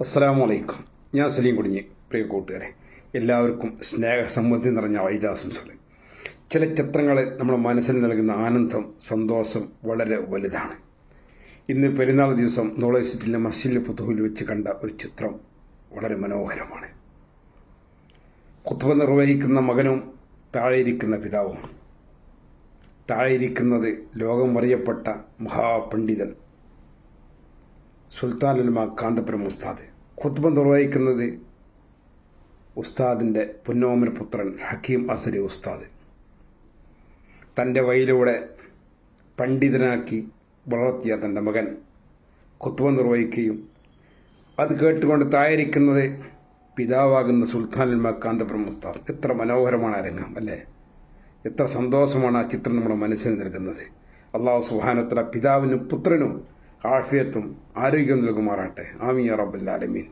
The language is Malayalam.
അസ്സലാമു അലൈക്കും. ഞാൻ സലീം കുടിഞ്ഞി. പ്രിയ കൂട്ടുകാരെ, എല്ലാവർക്കും സ്നേഹസമ്മതി നിറഞ്ഞ വൈദാശംസകൾ. ചില ചിത്രങ്ങൾ നമ്മുടെ മനസ്സിന് നൽകുന്ന ആനന്ദം, സന്തോഷം വളരെ വലുതാണ്. ഇന്ന് പെരുന്നാൾ ദിവസം നോളജ് സിറ്റിയിലെ മസ്ജിദുൽ ഫുതുഹിൽ വെച്ച് കണ്ട ഒരു ചിത്രം വളരെ മനോഹരമാണ്. ഖുത്ബ നിർവഹിക്കുന്ന മകനും താഴെയിരിക്കുന്ന പിതാവും. താഴെയിരിക്കുന്നത് ലോകം അറിയപ്പെട്ട മഹാപണ്ഡിതൻ സുൽത്താനുൽ ഉലമ കാന്തപുരം ഉസ്താദ്. ഖുത്ബ നിർവഹിക്കുന്നത് ഉസ്താദിൻ്റെ പൊന്നോമന പുത്രൻ ഹക്കീം അസരി ഉസ്താദ്. തൻ്റെ വഴിയിലൂടെ പണ്ഡിതനാക്കി വളർത്തിയ തൻ്റെ മകൻ ഖുത്ബ നിർവഹിക്കുകയും അത് കേട്ടുകൊണ്ട് തായിരിക്കുന്നത് പിതാവാകുന്ന സുൽത്താനുൽ ഉലമ കാന്തപുരം ഉസ്താദ്. എത്ര മനോഹരമാണ് ആ രംഗം അല്ലേ! എത്ര സന്തോഷമാണ് ആ ചിത്രം നമ്മുടെ മനസ്സിന് നൽകുന്നത്. അല്ലാഹു സുബ്ഹാനഹു വ തആല പിതാവിനും പുത്രനും ആഫിയത്തും ആരോഗ്യം നൽകുമാറാട്ടെ. ആമീൻ യാ റബ്ബൽ ആലമീൻ.